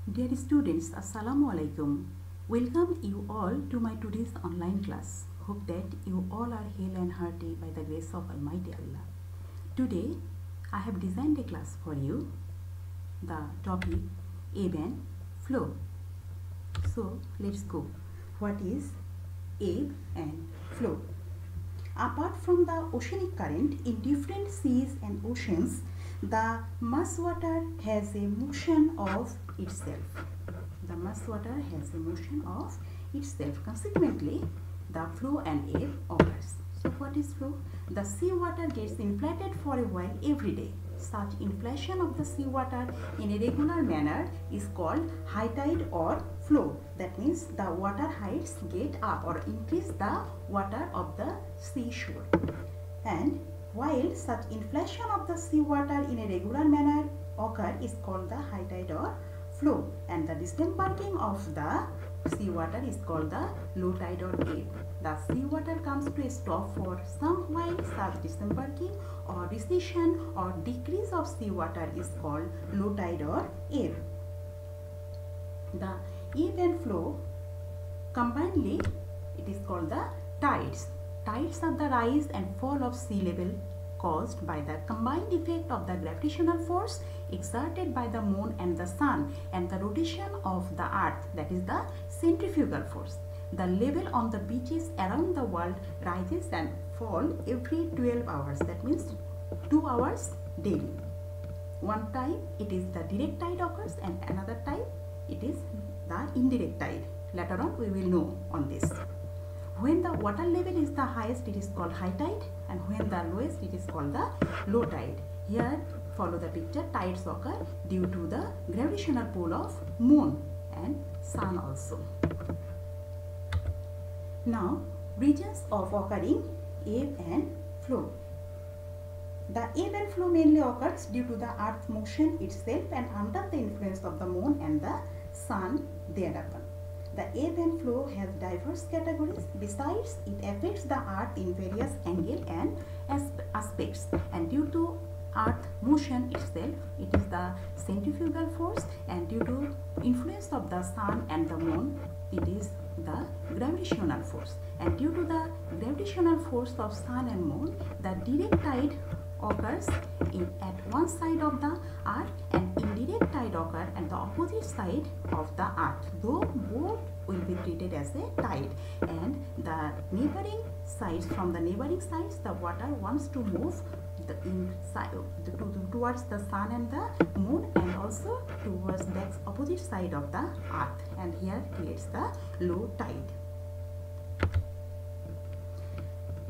Dear students, Assalamu alaikum. Welcome you all to my today's online class. Hope that you all are hale and hearty by the grace of Almighty Allah. Today, I have designed a class for you. The topic ebb and flow. So, let's go. What is ebb and flow? Apart from the oceanic current in different seas and oceans, the mass water has a motion of itself. The mass water has a motion of itself. Consequently, the flow and ebb occurs. So what is flow? The sea water gets inflated for a while every day. Such inflation of the sea water in a regular manner is called high tide or flow. That means the water heights get up or increase the water of the seashore. And while such inflation of the sea water in a regular manner occur is called the high tide or flow, and the disembarking of the sea water is called the low tide or ebb. The sea water comes to a stop for some while. Such disembarking or recession or decrease of sea water is called low tide or ebb. The ebb and flow combinedly, it is called the tides. Tides are the rise and fall of sea level caused by the combined effect of the gravitational force exerted by the moon and the sun and the rotation of the earth, that is the centrifugal force. The level on the beaches around the world rises and falls every 12 hours, that means 2 hours daily. One time it is the direct tide occurs and another time it is the indirect tide. Later on we will know on this. When the water level is the highest, it is called high tide, and when the lowest, it is called the low tide. Here follow the picture. Tides occur due to the gravitational pull of moon and sun also. Now, regions of occurring ebb and flow. The ebb and flow mainly occurs due to the earth's motion itself and under the influence of the moon and the sun thereupon. The ebb and flow has diverse categories. Besides, it affects the earth in various angles and aspects, and due to earth motion itself, it is the centrifugal force, and due to influence of the sun and the moon, it is the gravitational force, and due to the gravitational force of sun and moon, the direct tide occurs at one side of the earth and indirect tide occurs at the opposite side of the earth, though both will be treated as a tide, and the neighboring sides, from the neighboring sides the water wants to move towards the sun and the moon, and also towards the opposite side of the earth, and here creates the low tide.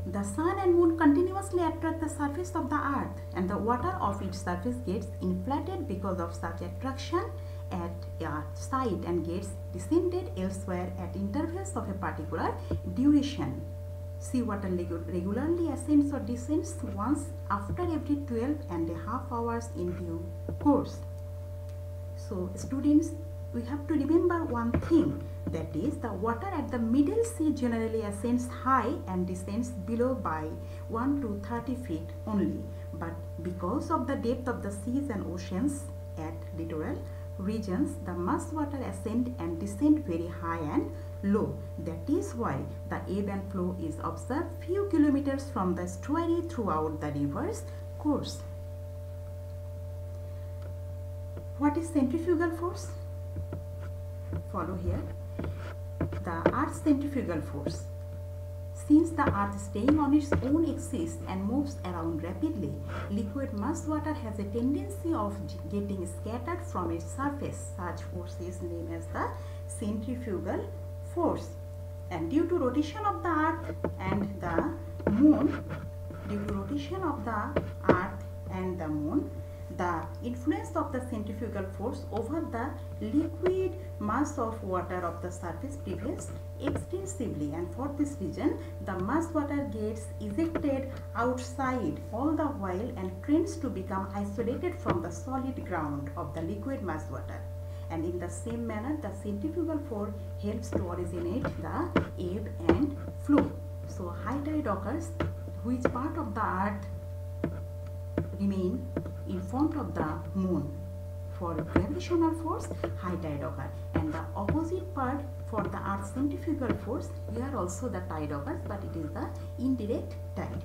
The sun and moon continuously attract the surface of the earth, and the water of its surface gets inflated because of such attraction at a site and gets descended elsewhere at intervals of a particular duration. Seawater regularly ascends or descends once after every 12.5 hours in due course. So students, we have to remember one thing, that is the water at the middle sea generally ascends high and descends below by 1 to 30 feet only, but because of the depth of the seas and oceans at littoral regions, the mass water ascend and descend very high and low. That is why the ebb and flow is observed few kilometers from the estuary throughout the river's course. What is centrifugal force? Follow here. The Earth's centrifugal force. Since the Earth is staying on its own axis and moves around rapidly, liquid mass water has a tendency of getting scattered from its surface. Such force is named as the centrifugal force. And due to rotation of the Earth and the moon, the influence of the centrifugal force over the liquid mass of water of the surface prevails extensively, and for this reason the mass water gets ejected outside all the while and tends to become isolated from the solid ground of the liquid mass water. And in the same manner, the centrifugal force helps to originate the ebb and flow. So high tide occurs which part of the earth remain in front of the moon. for gravitational force, high tide occur, and the opposite part for the Earth's centrifugal force, here also the tide occurs, but it is the indirect tide.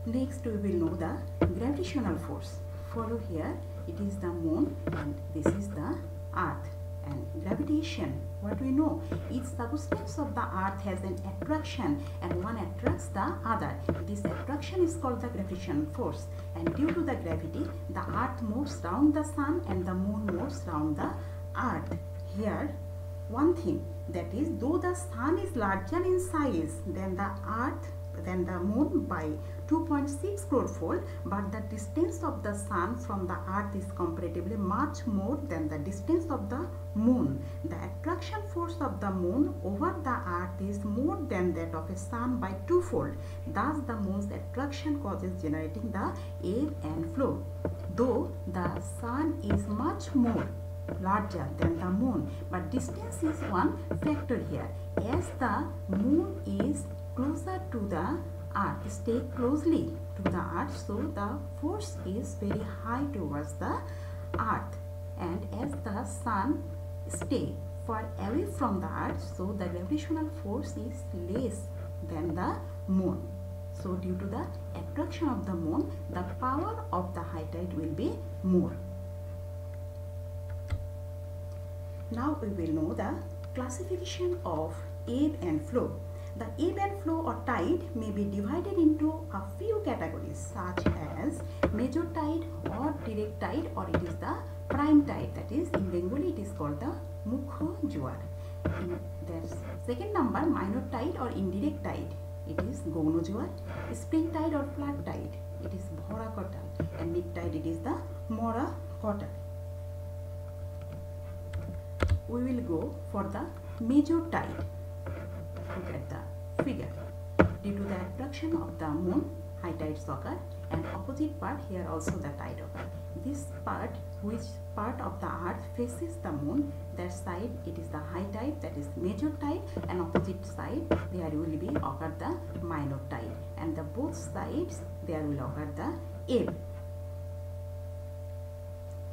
Next we will know the gravitational force. Follow here, it is the moon and this is the earth. And gravitation, what we know, each substance of the earth has an attraction and one attracts the other. This attraction is called the gravitational force, and due to the gravity the earth moves round the sun and the moon moves round the earth. Here one thing, that is, though the sun is larger in size than the moon by 2.6 crore-fold, but the distance of the sun from the earth is comparatively much more than the distance of the moon. The attraction force of the moon over the earth is more than that of a sun by twofold. Thus the moon's attraction causes generating the ebb and flow. Though the sun is much more larger than the moon, but distance is one factor here. As the moon is closer to the earth, stay closely to the earth, so the force is very high towards the earth, and as the sun stay far away from the earth, so the gravitational force is less than the moon. So due to the attraction of the moon, the power of the high tide will be more. Now we will know the classification of ebb and flow. The ebb and flow or tide may be divided into a few categories, such as major tide or direct tide, or it is the prime tide, that is in Bengali it is called the mukho juar. In the second number, minor tide or indirect tide, it is gauno juar. Spring tide or flood tide, it is bhora kotal, and mid tide it is the mora kotal. We will go for the major tide. Look at the figure. Due to the attraction of the moon, high tides occur, and opposite part here also the tide occur. This part, which part of the earth faces the moon, that side it is the high tide, that is major tide, and opposite side there will be occur the minor tide, and the both sides there will occur the ebb.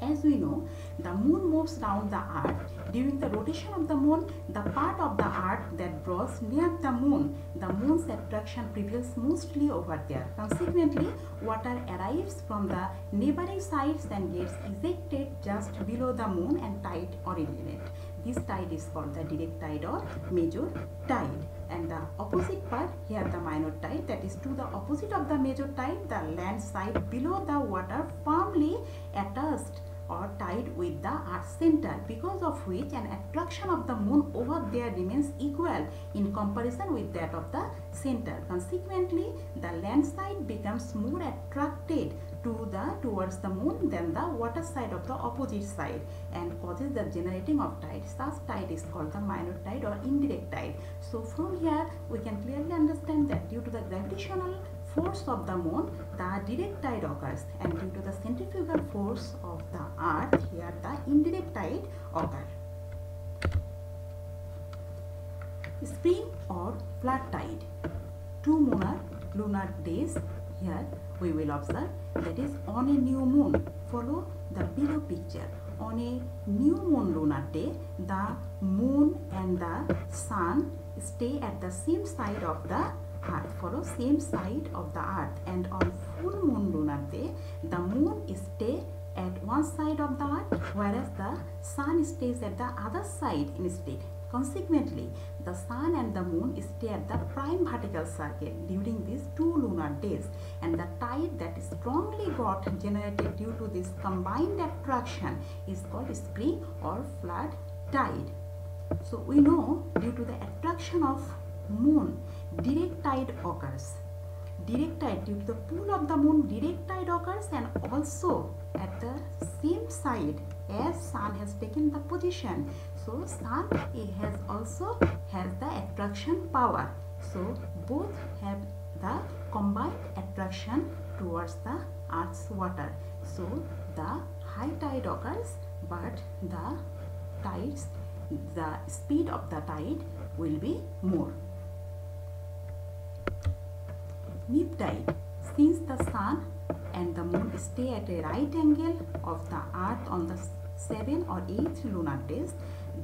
As we know, the moon moves round the earth. During the rotation of the moon, the part of the earth that draws near the moon's attraction prevails mostly over there. Consequently, water arrives from the neighboring sides and gets ejected just below the moon, and tide originates. This tide is called the direct tide or major tide. And the opposite part, here the minor tide, that is to the opposite of the major tide, the land side below the water firmly attached or tied with the earth's center, because of which an attraction of the moon over there remains equal in comparison with that of the center. Consequently, the land side becomes more attracted towards the moon than the water side of the opposite side, and causes the generating of tide. Such tide is called the minor tide or indirect tide. So from here we can clearly understand that due to the gravitational force of the moon, the direct tide occurs, and due to the centrifugal force of the earth, here the indirect tide occurs. Spring or flood tide. 2 lunar days here we will observe, that is on a new moon. Follow the below picture. On a new moon lunar day, the moon and the sun stay at the same side of the earth. Follow same side of the earth. And on full moon lunar day, the moon stay at one side of the earth, whereas the sun stays at the other side instead. Consequently, the sun and the moon stay at the prime vertical circle during these 2 lunar days, and the tide that strongly got generated due to this combined attraction is called spring or flood tide. So we know due to the attraction of moon, direct tide occurs. Direct tide, due to the pull of the moon, direct tide occurs, and also at the same side as sun has taken the position. So sun has the attraction power. So both have the combined attraction towards the earth's water. So the high tide occurs, but the speed of the tide will be more. Mid tide, since the sun and the moon stay at a right angle of the earth on the 7th or 8th lunar days,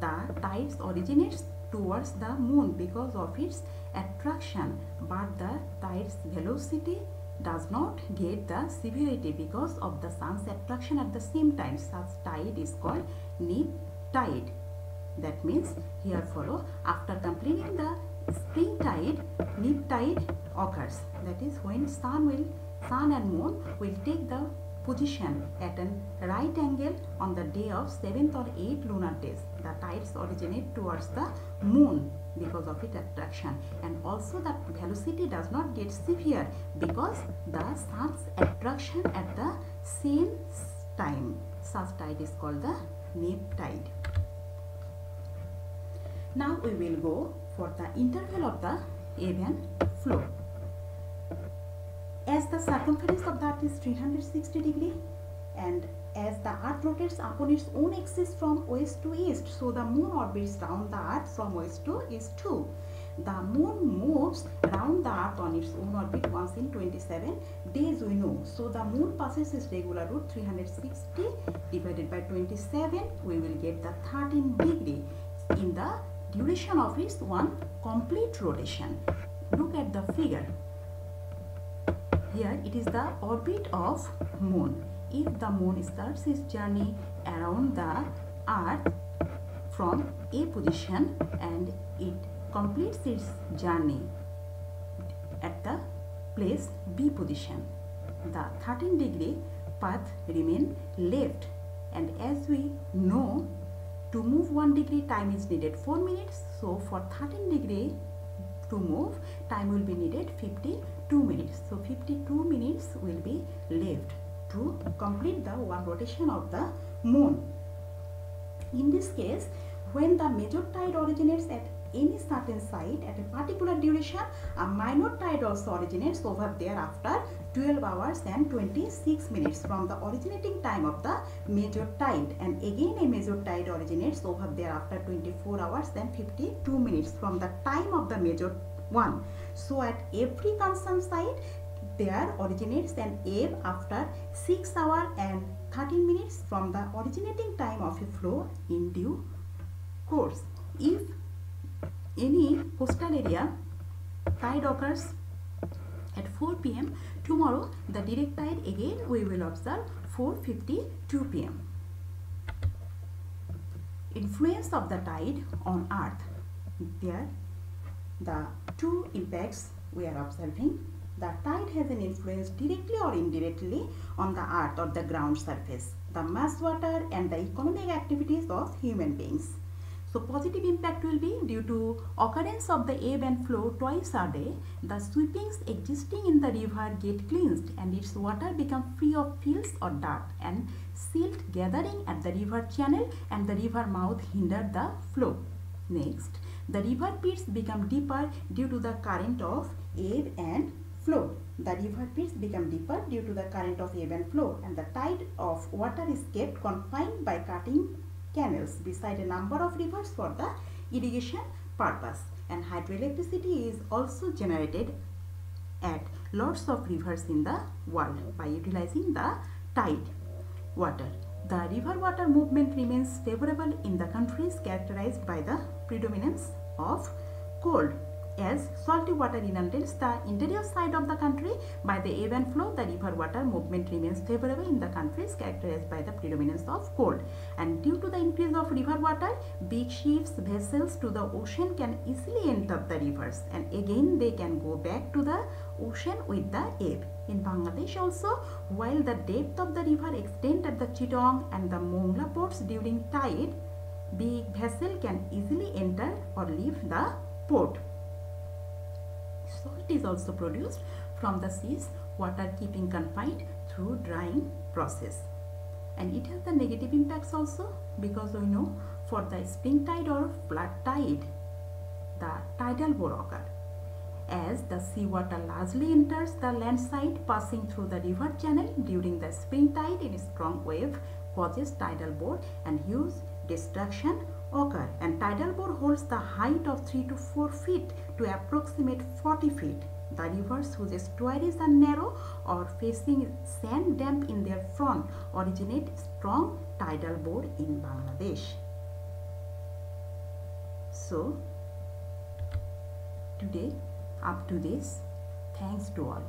the tides originates towards the moon because of its attraction, but the tide's velocity does not get the severity because of the sun's attraction at the same time. Such tide is called neap tide. That means here follow, after completing the spring tide, neap tide occurs. That is when sun and moon will take the position at a right angle on the day of 7th or 8th lunar days. The tides originate towards the moon because of its attraction, and also the velocity does not get severe because the sun's attraction at the same time. Such tide is called the neap tide. Now we will go for the interval of the ebb and flow. As the circumference of the earth is 360 degrees, and as the earth rotates upon its own axis from west to east, so the moon orbits round the earth from west to east too. The moon moves round the earth on its own orbit once in 27 days, we know. So the moon passes its regular route 360 divided by 27, we will get the 13 degrees in the duration of its one complete rotation. Look at the figure. Here it is the orbit of moon. If the moon starts its journey around the earth from A position and it completes its journey at the place B position, the 13 degree path remain left, and as we know, to move 1 degree time is needed 4 minutes. So for 13 degree to move, time will be needed 52 minutes. So 52 minutes will be left to complete the one rotation of the moon. In this case, when the major tide originates at any certain site at a particular duration, a minor tide also originates over there after 12 hours and 26 minutes from the originating time of the major tide, and again a major tide originates over there after 24 hours and 52 minutes from the time of the major one. So at every concerned site there originates an ebb after 6 hours and 13 minutes from the originating time of a flow in due course. If any coastal area tide occurs at 4 p.m. tomorrow, the direct tide again we will observe 4:52 p.m. Influence of the tide on earth. There the two impacts we are observing. The tide has an influence directly or indirectly on the earth or the ground surface, the mass water and the economic activities of human beings. So positive impact will be due to occurrence of the ebb and flow twice a day, the sweepings existing in the river get cleansed and its water become free of filth or dirt, and silt gathering at the river channel and the river mouth hinder the flow. Next, the river pits become deeper due to the current of ebb and flow. The river pits become deeper due to the current of ebb and flow, and the tide of water is kept confined by cutting canals beside a number of rivers for the irrigation purpose, and hydroelectricity is also generated at lots of rivers in the world by utilizing the tide water. The river water movement remains favorable in the countries characterized by the predominance of cold. As salty water inundates the interior side of the country by the ebb and flow, the river water movement remains favorable in the countries characterized by the predominance of cold. And due to the increase of river water, big ships, vessels to the ocean can easily enter the rivers, and again they can go back to the ocean with the ebb. In Bangladesh also, while the depth of the river extends at the Chittagong and the Mongla ports during tide, big vessel can easily enter or leave the port. Salt is also produced from the sea's water keeping confined through drying process, and it has the negative impacts also, because we know for the spring tide or flood tide, the tidal bore occur as the seawater largely enters the land side passing through the river channel during the spring tide in a strong wave causes tidal bore and huge destruction occur, and tidal bore holds the height of 3 to 4 feet to approximate 40 feet. The rivers whose estuaries are narrow or facing sand damp in their front originate strong tidal bore in Bangladesh. So today, up to this, thanks to all.